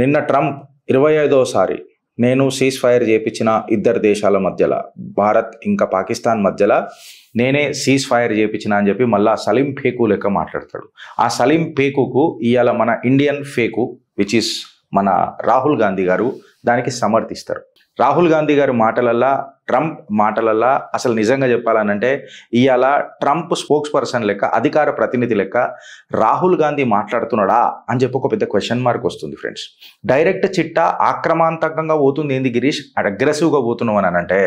నిన్న ట్రంప్ 25వసారి నేను cease fire చేయించిన ఇద్దరు దేశాల మధ్యలో, భారత్ ఇంకా పాకిస్తాన్ మధ్యలో నేనే సీజ్ ఫైర్ చేయించిన అని చెప్పి మళ్ళీ సలీం ఫేకు లెక్క మాట్లాడతాడు. ఆ సలీం ఫేకుకు ఇవాళ మన ఇండియన్ ఫేకు విచ్ ఇస్ మన రాహుల్ గాంధీ గారు దానికి సమర్థిస్తారు. రాహుల్ గాంధీ గారి మాటలల్లా, ట్రంప్ మాటలల్లా అసలు నిజంగా చెప్పాలనంటే ఇవాళ ట్రంప్ స్పోక్స్ పర్సన్ లెక్క, అధికార ప్రతినిధి లెక్క రాహుల్ గాంధీ మాట్లాడుతున్నాడా అని చెప్పి ఒక పెద్ద క్వశ్చన్ మార్క్ వస్తుంది ఫ్రెండ్స్. డైరెక్ట్ చిట్టా ఆక్రమాంతకంగా పోతుంది ఏంది గిరీష్, అగ్రెసివ్గా పోతున్నావు అని అంటే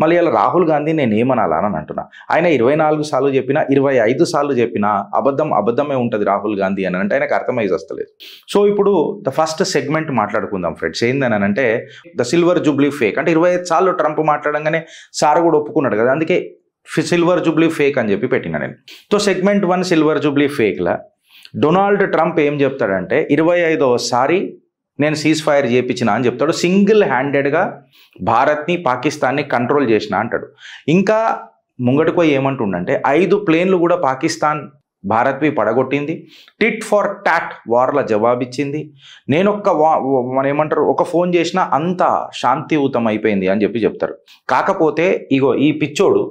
మళ్ళీ ఇలా రాహుల్ గాంధీ నేను ఏమనాలని అంటున్నా. ఆయన 24 సార్లు చెప్పినా 25 సార్లు చెప్పినా అబద్ధమే ఉంటుంది రాహుల్ గాంధీ అని అంటే ఆయనకు అర్థమై వస్తలేదు. సో ఇప్పుడు ద ఫస్ట్ సెగ్మెంట్ మాట్లాడుకుందాం ఫ్రెండ్స్. ఏందని అంటే ద సిల్వర్ జూబ్లీ ఫేక్. అంటే 25 సార్లు ట్రంప్ మాట్లాడంగానే సార్ కూడా ఒప్పుకున్నాడు కదా, అందుకే సిల్వర్ జూబ్లీ ఫేక్ అని చెప్పి పెట్టినా నేను. సో సెగ్మెంట్ 1 సిల్వర్ జూబ్లీ ఫేక్లా డొనాల్డ్ ట్రంప్ ఏం చెప్తాడంటే 25వసారి నేను సీజ్ ఫైర్ చేయించిన అని చెప్తాడు. సింగిల్ హ్యాండెడ్గా భారత్ని పాకిస్తాన్ని కంట్రోల్ చేసిన అంటాడు. ఇంకా ముంగటికి పోయి ఏమంటుండంటే 5 ప్లేన్లు కూడా పాకిస్తాన్ భారత్వి పడగొట్టింది, టిట్ ఫర్ టాట్ వార్ల జవాబిచ్చింది, నేను ఒక ఫోన్ చేసినా అంతా శాంతియుతం అయిపోయింది అని చెప్పి చెప్తారు. కాకపోతే ఇగో ఈ పిచ్చోడు,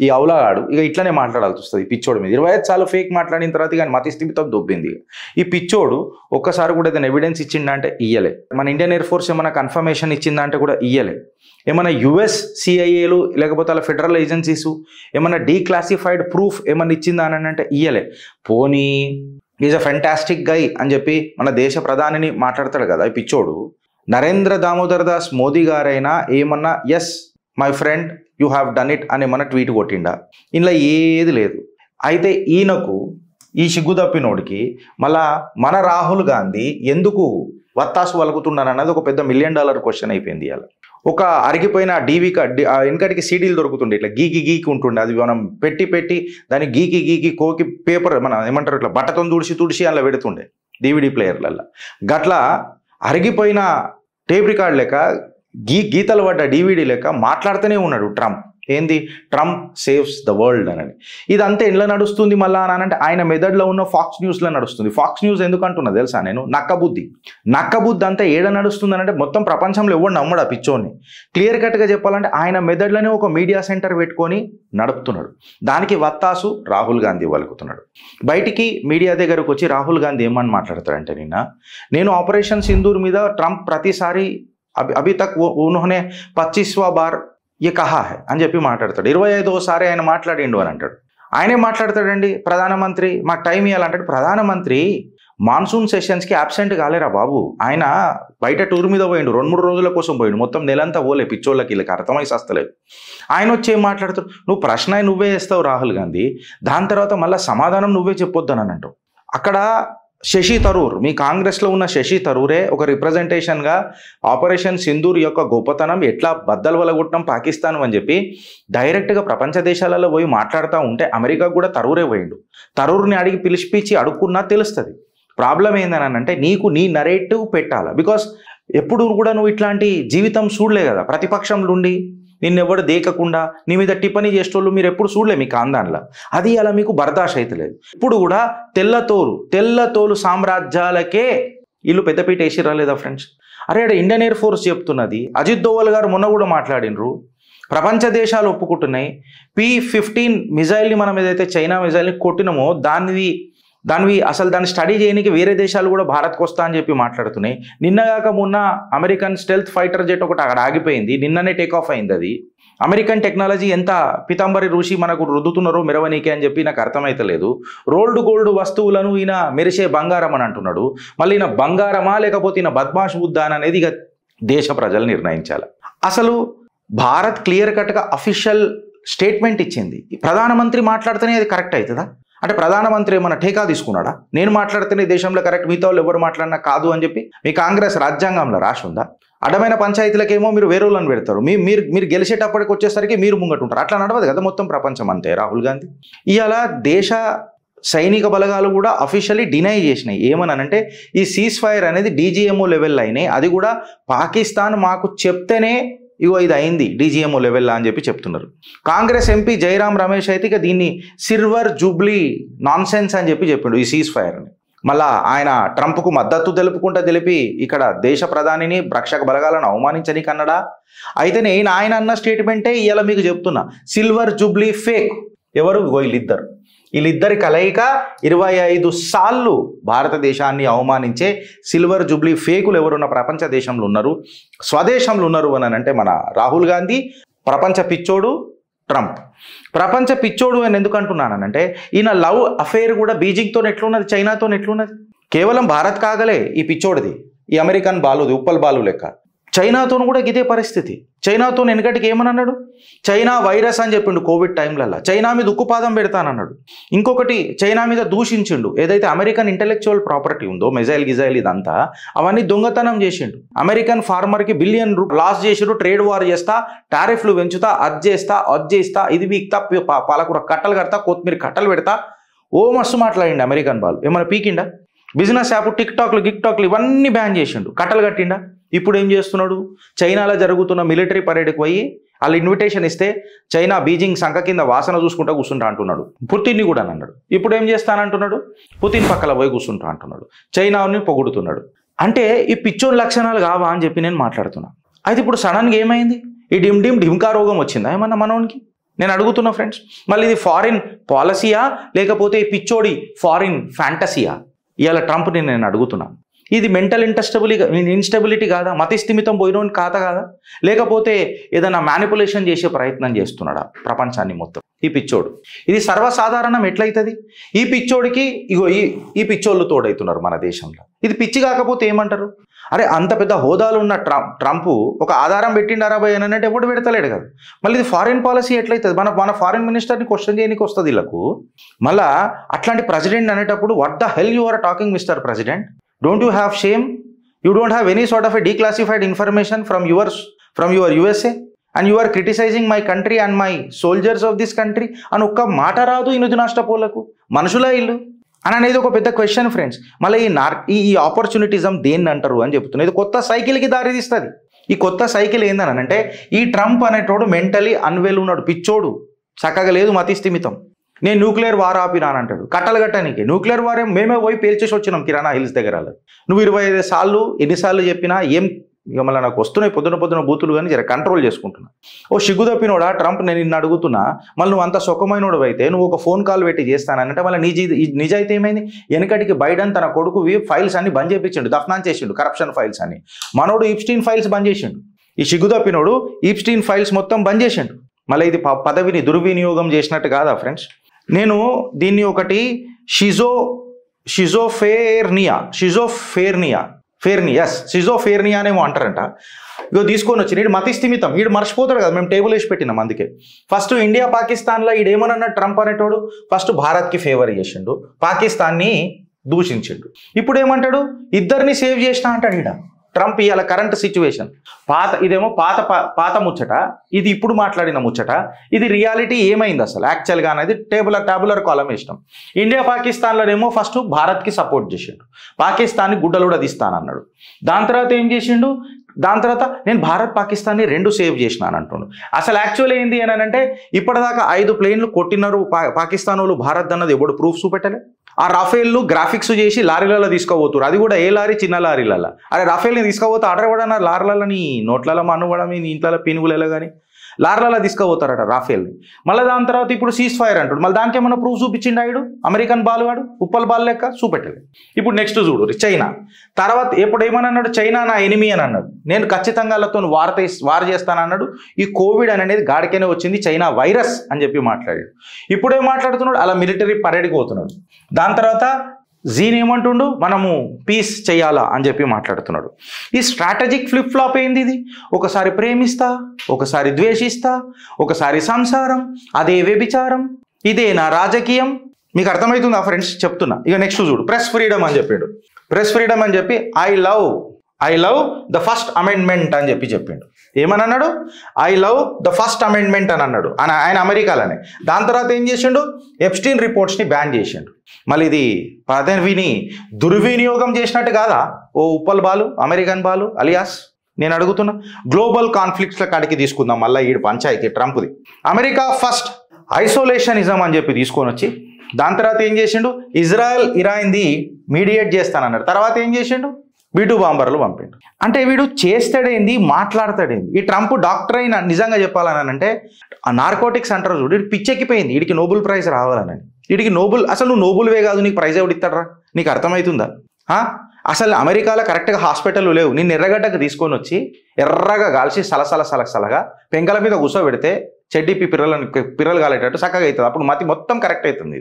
ఈ అవలాగాడు ఇక ఇట్లనే మాట్లాడాల్సి వస్తుంది. ఈ పిచ్చోడు మీద 25 సార్లు ఫేక్ మాట్లాడిన తర్వాత కానీ మతి స్థిమితం దొబ్బింది. ఈ పిచ్చోడు ఒక్కసారి కూడా ఏదైనా ఎవిడెన్స్ ఇచ్చిందంటే ఇయ్యలే. మన ఇండియన్ ఎయిర్ ఫోర్స్ ఏమైనా కన్ఫర్మేషన్ ఇచ్చిందంటే కూడా ఇయ్యలే. ఏమైనా యుఎస్ సిఐఏలు లేకపోతే అలా ఫెడరల్ ఏజెన్సీస్ ఏమైనా డీక్లాసిఫైడ్ ప్రూఫ్ ఏమైనా ఇచ్చిందా అని అంటే ఇయ్యలే. పోనీ ఈజ్ అ ఫెంటాస్టిక్ గై అని చెప్పి మన దేశ ప్రధానిని మాట్లాడతాడు కదా ఈ పిచ్చోడు. నరేంద్ర దామోదర్ దాస్ మోదీ గారైనా ఏమన్నా yes my friend you have done it అని ఏమన్నా ట్వీట్ కొట్టిండా? ఇంట్లో ఏది లేదు. అయితే ఈయనకు ఈ సిగ్గు తప్పినోడికి మళ్ళా మన రాహుల్ గాంధీ ఎందుకు వత్తాసు వలుకుతున్నాను అన్నది ఒక పెద్ద $1 మిలియన్ క్వశ్చన్ అయిపోయింది. ఇవాళ ఒక అరిగిపోయిన వెనకటికి సీడీలు దొరుకుతుండే, ఇట్లా గీకి ఉంటుండే, అది మనం పెట్టి దాన్ని గీకి కోకి పేపర్ మన ఏమంటారు ఇట్లా బట్టతో తుడిచి అలా పెడుతుండే DVD ప్లేయర్లల్లో. గట్లా అరిగిపోయిన టేప్ రికార్డ్ లెక్క గీతలు పడ్డ DVD లెక్క మాట్లాడుతూనే ఉన్నాడు ట్రంప్. ఏంది ట్రంప్ సేవ్స్ ద వరల్డ్ అని. ఇదంతా ఎండ్లో నడుస్తుంది మళ్ళా అని అంటే ఆయన మెదడులో ఉన్న ఫాక్స్ న్యూస్లో నడుస్తుంది. ఫాక్స్ న్యూస్ ఎందుకు అంటున్నా తెలుసా నేను? నక్కబుద్ధి అంతా ఏడ నడుస్తుంది అని అంటే మొత్తం ప్రపంచంలో ఎవడు నమ్మడు ఆ పిచ్చోని. క్లియర్ కట్గా చెప్పాలంటే ఆయన మెదడులోనే ఒక మీడియా సెంటర్ పెట్టుకొని నడుపుతున్నాడు. దానికి వత్తాసు రాహుల్ గాంధీ వలుకుతున్నాడు. బయటికి మీడియా దగ్గరకు వచ్చి రాహుల్ గాంధీ ఏమని మాట్లాడతారంటే నేను ఆపరేషన్ సింధూర్ మీద ట్రంప్ ప్రతిసారి అభి తక్ ఉన్హోనే 25వాं बार ये కహా హై అని చెప్పి మాట్లాడతాడు. 25వసారి ఆయన మాట్లాడిండు అని అంటాడు. ఆయనే మాట్లాడతాడండి ప్రధానమంత్రి మాకు టైం ఇవ్వాలంటాడు. ప్రధానమంత్రి మాన్సూన్ సెషన్స్కి అబ్సెంట్ కాలేరా బాబు. ఆయన బయట టూర్ మీద పోయిండు, 2-3 రోజుల కోసం పోయిండు, మొత్తం నెలంతా పోలే. పిచ్చోళ్ళకి వీళ్ళకి అర్థమై సస్తలేదు. ఆయన వచ్చి ఏం మాట్లాడుతాడు? నువ్వు ప్రశ్న నువ్వే వేస్తావు రాహుల్ గాంధీ, దాని తర్వాత మళ్ళీ సమాధానం నువ్వే చెప్పొద్దని అని అంటావు. అక్కడ శశి థరూర్, మీ కాంగ్రెస్లో ఉన్న శశి థరూరే ఒక రిప్రజెంటేషన్గా ఆపరేషన్ సింధూర్ యొక్క గొప్పతనం ఎట్లా బద్దలు వలగొట్టడం పాకిస్తాన్ అని చెప్పి డైరెక్ట్గా ప్రపంచ దేశాలలో పోయి మాట్లాడుతూ ఉంటే అమెరికా కూడా థరూరే పోయిండు. థరూర్ని అడిగి పిలిచిపిచ్చి అడుక్కున్నా తెలుస్తుంది. ప్రాబ్లం ఏందని అంటే నీకు నీ నరేటివ్ పెట్టాలి. బికాస్ ఎప్పుడు కూడా నువ్వు ఇట్లాంటి జీవితం చూడలే కదా, ప్రతిపక్షంలో ఉండి నిన్నెవడు దేకకుండా నీ మీద టిప్పని చేసేటోళ్ళు మీరు ఎప్పుడు చూడలే మీ కాందాన్లో. అది అలా మీకు బర్దాష్ అవుతలేదు. ఇప్పుడు కూడా తెల్లతోలు సామ్రాజ్యాలకే వీళ్ళు పెద్దపీట వేసి రాలేదా ఫ్రెండ్స్? అరే అక్కడ ఇండియన్ ఎయిర్ ఫోర్స్ చెప్తున్నది, అజిత్ దోవల్ గారు మొన్న కూడా మాట్లాడినరు, ప్రపంచ దేశాలు ఒప్పుకుంటున్నాయి. P-15 మిజైల్ని మనం ఏదైతే చైనా మిజైల్ని కొట్టినామో దాన్ని స్టడీ చేయడానికి వేరే దేశాలు కూడా భారత్కు వస్తా అని చెప్పి మాట్లాడుతున్నాయి. నిన్నగాక మొన్న అమెరికన్ స్టెల్త్ ఫైటర్ జెట్ ఒకటి అక్కడ ఆగిపోయింది, నిన్ననే టేక్ ఆఫ్ అయింది. అది అమెరికన్ టెక్నాలజీ ఎంత పితాంబరి ఋషి మనకు రుద్దుతున్నారో మెరవనీకే అని చెప్పి నాకు అర్థమైతలేదు. రోల్డ్ గోల్డ్ వస్తువులను ఈయన మెరిసే బంగారం అని అంటున్నాడు. మళ్ళీ ఈయన బంగారమా లేకపోతే ఈయన బద్మాష్ బుద్ధా అనేది ఇక దేశ ప్రజలు నిర్ణయించాలి. అసలు భారత్ క్లియర్ కట్గా అఫీషియల్ స్టేట్మెంట్ ఇచ్చింది. ప్రధానమంత్రి మాట్లాడితేనే అది కరెక్ట్ అవుతుందా? అంటే ప్రధానమంత్రి ఏమన్నా ఠేకా తీసుకున్నాడా? నేను మాట్లాడితేనే దేశంలో కరెక్ట్, మిగతా వాళ్ళు ఎవరు మాట్లాడినా కాదు అని చెప్పి మీ కాంగ్రెస్ రాజ్యాంగంలో రాసి ఉందా? అడ్డమైన పంచాయతీలకేమో మీరు వేరే వాళ్ళని పెడతారు, మీరు గెలిచేటప్పటికి వచ్చేసరికి మీరు ముంగటుంటారు. అట్లా నడవదు కదా మొత్తం ప్రపంచం అంతే. రాహుల్ గాంధీ ఇవాళ దేశ సైనిక బలగాలు కూడా అఫీషియల్లీ డినై చేసినాయి. ఏమనంటే ఈ సీజ్ ఫైర్ అనేది DGMO లెవెల్లో అయినాయి, అది కూడా పాకిస్తాన్ మాకు చెప్తేనే ఇగో ఇది అయింది DGMO లెవెల్లో అని చెప్పి చెప్తున్నారు. కాంగ్రెస్ ఎంపీ జైరాం రమేష్ అయితే ఇక దీన్ని సిల్వర్ జూబ్లీ నాన్సెన్స్ అని చెప్పి చెప్పిండు ఈ సీజ్ ఫైర్ని. మళ్ళా ఆయన ట్రంప్కు మద్దతు తెలిపి ఇక్కడ దేశ ప్రధానిని రక్షక బలగాలను అవమానించనీకి అన్నాడా? అయితే నేను ఆయన అన్న స్టేట్మెంటే ఇవాళ మీకు చెప్తున్నా. Silver Jubilee fake. ఎవరు? వీళ్ళిద్దరి కలయిక 25 సార్లు భారతదేశాన్ని అవమానించే సిల్వర్ జూబ్లీ ఫేకులు ఎవరున్న ప్రపంచ దేశంలో ఉన్నారు, స్వదేశంలో ఉన్నారు అని అంటే మన రాహుల్ గాంధీ, ప్రపంచ పిచ్చోడు ట్రంప్. ప్రపంచ పిచ్చోడు అని ఎందుకు అంటున్నానంటే ఈయన లవ్ అఫేర్ కూడా బీజింగ్తో ఎట్లున్నది, చైనాతో ఎట్లున్నది. కేవలం భారత్ కాగలే ఈ పిచ్చోడిది, ఈ అమెరికన్ బాలుది, ఉప్పల్ బాలు లెక్క. చైనాతో కూడా ఇదే పరిస్థితి. చైనాతో వెనకటికి ఏమని అన్నాడు? చైనా వైరస్ అని చెప్పిండు కోవిడ్ టైంలల్లో. చైనా మీద ఉక్కుపాదం పెడతానన్నాడు. ఇంకొకటి చైనా మీద దూషించిండు. ఏదైతే అమెరికన్ ఇంటెలెక్చువల్ ప్రాపర్టీ ఉందో, గిజైల్ ఇదంతా అవన్నీ దొంగతనం చేసిండు. అమెరికన్ ఫార్మర్కి బిలియన్ లాస్ చేసిండు. ట్రేడ్ వార్ చేస్తా, టారిఫ్లు పెంచుతా, అది చేస్తా, ఇది వీక్తా, పాలకూర కట్టలు కడతా, కొత్తిమీర కట్టలు పెడతా, ఓ మస్తు మాట్లాడిండు అమెరికన్ బాలు. ఏమైనా పీకిండా? బిజినెస్ యాప్ టిక్టాక్లు ఇవన్నీ బ్యాన్ చేసిండు. కట్టలు కట్టిండా? ఇప్పుడు ఏం చేస్తున్నాడు? చైనాలో జరుగుతున్న మిలిటరీ పరేడ్కి పోయి వాళ్ళు ఇన్విటేషన్ ఇస్తే చైనా బీజింగ్ సంఖ కింద వాసన చూసుకుంటా కూర్చుంటా అంటున్నాడు. పుతిన్ని కూడా అన్నాడు. ఇప్పుడు ఏం చేస్తానంటున్నాడు? పుతిన్ పక్కల పోయి కూర్చుంటా అంటున్నాడు. చైనాని పొగుడుతున్నాడు. అంటే ఈ పిచ్చోని లక్షణాలు కావా అని చెప్పి నేను మాట్లాడుతున్నా. అయితే ఇప్పుడు సడన్గా ఏమైంది? ఈ ఢింకా రోగం వచ్చిందా ఏమన్నా మనోనికి? నేను అడుగుతున్నా ఫ్రెండ్స్. మళ్ళీ ఇది ఫారిన్ పాలసీయా లేకపోతే ఈ పిచ్చోడి ఫారిన్ ఫ్యాంటసీయా? ఇవాళ ట్రంప్ని నేను అడుగుతున్నాను. ఇది మెంటల్ ఇన్స్టెబిలిటీ కాదా? మతిస్థిమితం పోయినోని కాదా? లేకపోతే ఏదైనా మ్యానిపులేషన్ చేసే ప్రయత్నం చేస్తున్నాడా ప్రపంచాన్ని మొత్తం ఈ పిచ్చోడు? ఇది సర్వసాధారణం ఎట్లయితుంది? ఈ పిచ్చోడికి ఈ పిచ్చోళ్ళు తోడవుతున్నారు మన దేశంలో. ఇది పిచ్చి కాకపోతే ఏమంటారు? అరే అంత పెద్ద హోదాలు ఉన్న ట్రంప్ ఒక ఆధారం పెట్టిండారా భయ్ అని అంటే ఎప్పుడు పెడతలేడు కదా. మళ్ళీ ఇది ఫారిన్ పాలసీ ఎట్లయితుంది? మన ఫారిన్ మినిస్టర్ని క్వశ్చన్ చేయడానికి వస్తుంది వీళ్ళకు. మళ్ళా అట్లాంటి ప్రెసిడెంట్ అనేటప్పుడు what the hell you are talking mister president? Don't you have shame? You don't have any sort of a declassified information from your USA, and you are criticizing my country and my soldiers of this country. అని ఒక్క మాట రాదు ఈ నిధి నష్టపోలకు మనుషులా ఇల్లు అని అనేది ఒక పెద్ద క్వశ్చన్ ఫ్రెండ్స్. మళ్ళీ ఈ ఆపర్చునిటిజం దేన్ని అంటారు అని చెప్తున్నా. ఇది కొత్త సైకిల్కి దారితీస్తుంది. ఈ కొత్త సైకిల్ ఏందని అంటే ఈ ట్రంప్ అనేటోడు మెంటలీ అన్వెల్ ఉన్నాడు, పిచ్చోడు, చక్కగా లేదు మతిస్థిమితం. నేను న్యూక్లియర్ వార్ ఆపినాను అంటాడు. కట్టలు కట్టడానికి న్యూక్లియర్ వార్ మేమే పోయి పేల్చేసి వచ్చినాం కిరాణా హిల్స్ దగ్గర. నువ్వు 25 సార్లు ఎన్నిసార్లు చెప్పినా ఏం ఇక మళ్ళీ నాకు వస్తున్నాయి పొద్దున బూతులు కానీ జర కంట్రోల్ చేసుకుంటున్నా. ఓ సిగ్గు తప్పినోడా ట్రంప్, నేను నిన్ను అడుగుతున్నా. మళ్ళీ నువ్వు అంత సుఖమైనోడు అయితే నువ్వు ఒక ఫోన్ కాల్ పెట్టి చేస్తానంటే మళ్ళీ నిజాయితీ ఏమైంది? వెనకటికి బైడెన్ తన కొడుకువి ఫైల్స్ అన్ని బంద్ చేయించిండు, దఫ్నాన్ చేసిండు, కరప్షన్ ఫైల్స్ అని. మనోడు ఈప్స్టీన్ ఫైల్స్ బంద్ చేసిండు. ఈ సిగ్గు తప్పినోడు ఈప్స్టీన్ ఫైల్స్ మొత్తం బంద్ చేసిండు. మళ్ళీ ఇది పదవిని దుర్వినియోగం చేసినట్టు కాదా ఫ్రెండ్స్? నేను దీన్ని ఒకటి షిజోఫేర్నియా అనేమో అంటారంట. ఇగో తీసుకొని వచ్చి వీడు మతిస్థిమితం, వీడు మర్చిపోతాడు కదా, మేము టేబుల్ వేసి పెట్టినాం. అందుకే ఫస్ట్ ఇండియా పాకిస్తాన్లో ఈడేమన్నా ట్రంప్ అనేటోడు ఫస్ట్ భారత్కి ఫేవర్ చేసిండు, పాకిస్తాన్ని దూషించిండు. ఇప్పుడు ఏమంటాడు? ఇద్దరిని సేవ్ చేసినా అంటాడు ఈడ ట్రంప్. ఇవాళ కరెంట్ సిచ్యువేషన్ ఇదేమో పాత ముచ్చట, ఇది ఇప్పుడు మాట్లాడిన ముచ్చట. ఇది రియాలిటీ ఏమైంది అసలు యాక్చువల్గా అనేది టాబులర్ కాలం ఇష్టం. ఇండియా పాకిస్తాన్లోనేమో ఫస్ట్ భారత్కి సపోర్ట్ చేసిండు, పాకిస్తాన్ని గుడ్డలు కూడా తీస్తానన్నాడు. దాని తర్వాత ఏం చేసిండు? దాని తర్వాత నేను భారత్ పాకిస్తాన్ని 2 సేవ్ చేసినాను అంటుండు. అసలు యాక్చువల్ ఏంది అని అంటే ఇప్పటిదాకా 5 ప్లేన్లు కొట్టినారు పాకిస్తాన్ వాళ్ళు, భారత్ అన్నది ఎప్పుడు ప్రూఫ్ చూపెట్టలే. ఆ రాఫేల్ను గ్రాఫిక్స్ చేసి లారీలలో తీసుకోబోతున్నారు. అది కూడా ఏ లారీ? చిన్న లారీలలో. అరే రాఫేల్ని తీసుకోబోతే ఆర్డర్ ఇవ్వడన్నా లారీలలో నీ నోట్లలో మనుగడం, నీ ఇంట్లో పినుగులలో కానీ లారీలలో తీసుకోబోతారట రాఫేల్ని. మళ్ళీ దాని తర్వాత ఇప్పుడు సీజ్ ఫైర్ అంటాడు. మళ్ళీ దానికి ఏమన్నా ప్రూఫ్ చూపించిండు ఆయుడు? అమెరికన్ బాలుగాడు ఉప్పల్ బాల్ లెక్క చూపెట్టలేదు. ఇప్పుడు నెక్స్ట్ చూడు చైనా. తర్వాత ఎప్పుడు ఏమని అన్నాడు? చైనా నా ఎనిమీ అని అన్నాడు. నేను ఖచ్చితంగా వాళ్ళతో వార్ చేస్తానన్నాడు. ఈ కోవిడ్ అనేది గాడికైనా వచ్చింది, చైనా వైరస్ అని చెప్పి మాట్లాడాడు. ఇప్పుడేం మాట్లాడుతున్నాడు? అలా మిలిటరీ పరేడ్కి పోతున్నాడు. దాని తర్వాత జీన్ ఏమంటుండు? మనము పీస్ చేయాలా అని చెప్పి మాట్లాడుతున్నాడు. ఈ స్ట్రాటజిక్ ఫ్లిప్ ఫ్లాప్ ఏంది ఇది? ఒకసారి ప్రేమిస్తా, ఒకసారి ద్వేషిస్తా, ఒకసారి సంసారం, అదే వ్యభిచారం, ఇదే నా రాజకీయం. మీకు అర్థమవుతుందా ఫ్రెండ్స్? చెప్తున్నా. ఇక నెక్స్ట్ చూడు, ప్రెస్ ఫ్రీడమ్ అని చెప్పాడు. ప్రెస్ ఫ్రీడమ్ అని చెప్పి I love the first amendment అని చెప్పిండు. ఏమని అన్నాడు? I love the first amendment అని అన్నాడు ఆయన అమెరికాలోనే. దాని తర్వాత ఏం చేసిండు? ఎప్స్టీన్ రిపోర్ట్స్ని బ్యాన్ చేసిండు. మళ్ళీ ఇది పదవిని దుర్వినియోగం చేసినట్టు కాదా? ఓ ఉప్పల్ బాలు, అమెరికన్ బాలు అలియాస్. నేను అడుగుతున్నా, గ్లోబల్ కాన్ఫ్లిక్ట్ల కాడికి తీసుకుందాం మళ్ళీ ఈ పంచాయతీ ట్రంప్ది. అమెరికా ఫస్ట్ ఐసోలేషనిజం అని చెప్పి తీసుకొని వచ్చి దాని తర్వాత ఏం చేసిండు, ఇజ్రాయెల్ ఇరాన్ది మీడియేట్ చేస్తానన్నాడు. తర్వాత ఏం చేసిండు, B-2 బాంబర్లు పంపిండు. అంటే వీడు చేస్తాడేంది, మాట్లాడతాడేంది. ఈ ట్రంప్ డాక్టర్ అయినా నిజంగా చెప్పాలని అంటే ఆ నార్కోటిక్స్ అంటారు చూడు, వీడు పిచ్చెక్కిపోయింది. వీడికి నోబెల్ ప్రైజ్ రావాలని. వీడికి నోబెల్, అసలు నువ్వు నోబెల్వే కాదు, నీకు ప్రైజ్ ఎవడు ఇస్తాడరా? నీకు అర్థమవుతుందా? అసలు అమెరికాలో కరెక్ట్గా హాస్పిటల్ లేవు. నేను ఎర్రగడ్డకు తీసుకొని వచ్చి ఎర్రగా కాల్చి సలసలగా పెంకల మీద కూర్చోబెడితే చెడ్డిపి పిర్రలు కాలేటట్టు చక్కగా అవుతుంది. అప్పుడు మతి మొత్తం కరెక్ట్ అవుతుంది.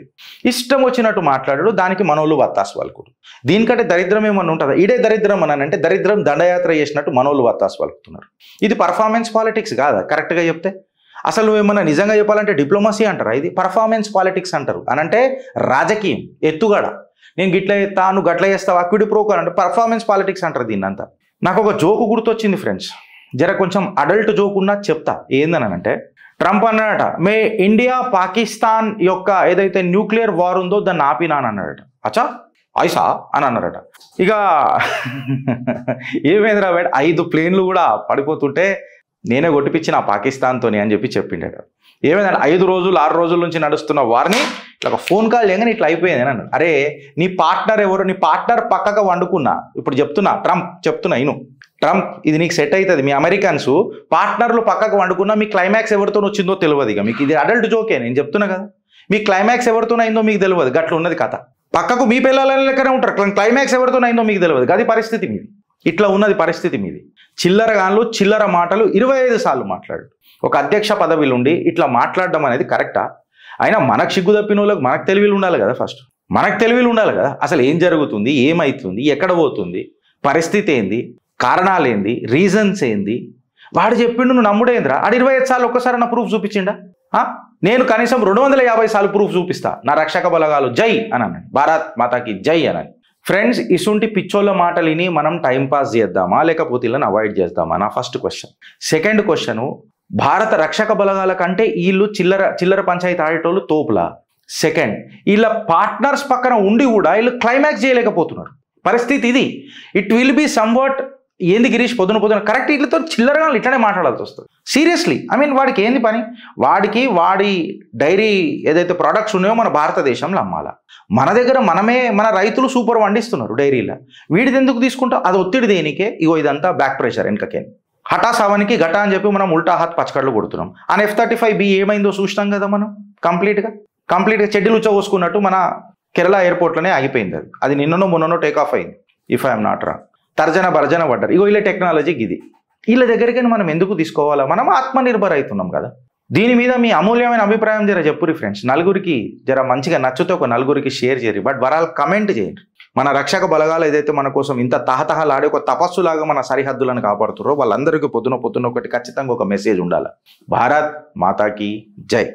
ఇష్టం వచ్చినట్టు మాట్లాడాడు, దానికి మనోళ్ళు వత్తాసు పలుకుడు. దీనికంటే దరిద్రం ఏమన్నా ఉంటుందా? ఇదే దరిద్రం అని అంటే దరిద్రం దండయాత్ర చేసినట్టు మనోళ్ళు వత్తాసు పలుకుతున్నారు. ఇది పర్ఫార్మెన్స్ పాలిటిక్స్ కాదా? కరెక్ట్గా చెప్తే అసలు నువ్వేమన్నా నిజంగా చెప్పాలంటే డిప్లొమసీ అంటారా? ఇది పర్ఫార్మెన్స్ పాలిటిక్స్ అంటారు. అనంటే రాజకీయం, ఎత్తుగడ. నేను గిట్ల చేస్తా, నువ్వు గట్ల చేస్తావు, అక్విడి ప్రోకర్ అంటే పర్ఫార్మెన్స్ పాలిటిక్స్ అంటారు దీన్నంతా. నాకు ఒక జోకు గుర్తొచ్చింది ఫ్రెండ్స్, జర కొంచెం అడల్ట్ జోక్ ఉన్నా చెప్తా. ఏందనంటే ట్రంప్ అన్నాడట, మే ఇండియా పాకిస్తాన్ యొక్క ఏదైతే న్యూక్లియర్ వార్ ఉందో దాన్ని ఆపినాను అన్నాడట. అచ్చా ఐసా అని అన్నారట. ఇక ఏమైందిరా బయట 5 ప్లేన్లు కూడా పడిపోతుంటే నేనే కొట్టిపించిన పాకిస్తాన్తోని అని చెప్పిండట. ఏమైందంటే 5 రోజులు 6 రోజుల నుంచి నడుస్తున్న వారిని ఇట్లా ఒక ఫోన్ కాల్ చేయగానే ఇట్లా అయిపోయింది అని అన్నాడు. అరే నీ పార్ట్నర్ ఎవరు? నీ పార్ట్నర్ పక్కగా వండుకున్నా. ఇప్పుడు చెప్తున్నా, చెప్తున్నా ఇను ట్రంప్, ఇది నీకు సెట్ అవుతుంది. మీ అమెరికన్స్ పార్ట్నర్లు పక్కకు వండుకున్నా మీ క్లైమాక్స్ ఎవరితో వచ్చిందో తెలియదు. ఇక మీకు ఇది అడల్ట్ జోకే, నేను చెప్తున్నా కదా. మీ క్లైమాక్స్ ఎవరితోనైందో మీకు తెలియదు. గట్ల ఉన్నది కథ. పక్కకు మీ పిల్లల లెక్కనే ఉంటారు, క్లైమాక్స్ ఎవరితోనైందో మీకు తెలియదు. గది పరిస్థితి మీది. ఇట్లా ఉన్నది పరిస్థితి మీది. చిల్లరగాన్లు చిల్లర మాటలు 25 సార్లు మాట్లాడు. ఒక అధ్యక్ష పదవిలో ఉండి ఇట్లా మాట్లాడడం అనేది కరెక్టా? అయినా మనకు సిగ్గు తప్పిన వాళ్ళకి మనకు తెలివిలు ఉండాలి కదా. ఫస్ట్ మనకు తెలివిలు ఉండాలి కదా. అసలు ఏం జరుగుతుంది, ఏమవుతుంది, ఎక్కడ పోతుంది, పరిస్థితి ఏంది, కారణాలు ఏంది, రీజన్స్ ఏంది. వాడు చెప్పిండు, నువ్వు నమ్ముడేంద్రా? ఆడు 25 సార్లు ఒక్కసారి నా ప్రూఫ్ చూపించిండా? నేను కనీసం 250 సార్లు ప్రూఫ్ చూపిస్తా. నా రక్షక బలగాలు జై అని అన్నాడు, భారత్ మాతాకి జై అని. ఫ్రెండ్స్, ఇసుంటి పిచ్చోళ్ళ మాటలు విని మనం టైంపాస్ చేద్దామా లేకపోతే వీళ్ళని అవాయిడ్ చేద్దామా? నా ఫస్ట్ క్వశ్చన్. సెకండ్ క్వశ్చన్, భారత రక్షక బలగాల కంటే వీళ్ళు చిల్లర పంచాయతీ ఆడేటోళ్ళు తోపులా? సెకండ్, వీళ్ళ పార్ట్నర్స్ పక్కన ఉండి కూడా వీళ్ళు క్లైమాక్స్ చేయలేకపోతున్నారు. పరిస్థితి ఇది. ఇట్ విల్ బి సమ్వాట్ ఏంది గిరీష్ పొద్దున కరెక్ట్ వీళ్ళతో చిల్లరగా ఇట్లనే మాట్లాడాల్సి వస్తుంది. సీరియస్లీ, ఐ మీన్ వాడికి ఏంది పని? వాడి డైరీ ఏదైతే ప్రొడక్ట్స్ ఉన్నాయో మన భారతదేశంలో అమ్మాలా. మన దగ్గర మన రైతులు సూపర్ వండిస్తున్నారు డైరీలో. వీడిది ఎందుకు తీసుకుంటాం? అది ఒత్తిడి దేనికే? ఇగో ఇదంతా బ్యాక్ ప్రెషర్ వెనకకే. హఠాసావానికి ఘటా అని చెప్పి మనం ఉల్టా హాత్ పచ్చకడ్లు కొడుతున్నాం. ఆ F-35B ఏమైందో చూసినాం కదా మనం. కంప్లీట్గా చెడ్డీలు ఉచ్చబోసుకున్నట్టు మన కేరళ ఎయిర్పోర్ట్లోనే ఆగిపోయింది. అది నిన్ననో మొన్ననో టేక్ ఆఫ్ అయింది, ఇఫ్ ఐఎమ్ నాట్ రాంగ్. తర్జన పడ్డారు. ఇగో వీళ్ళ టెక్నాలజీకి ఇది. వీళ్ళ దగ్గరికి మనం ఎందుకు తీసుకోవాలా? మనం ఆత్మనిర్భర్ అవుతున్నాం కదా. దీని మీద మీ అమూల్యమైన అభిప్రాయం జర చెప్పురి ఫ్రెండ్స్. నలుగురికి జర మంచిగా నచ్చితే ఒక నలుగురికి షేర్ చేయరు, బట్ వరాలు కమెంట్ చేయండి. మన రక్షక బలగాలు ఏదైతే మన కోసం ఇంత తహతహలాడే ఒక తపస్సులాగా మన సరిహద్దులను కాపాడుతారో వాళ్ళందరికీ పొద్దున ఒకటి ఖచ్చితంగా ఒక మెసేజ్ ఉండాలి. భారత్ మాతాకి జై.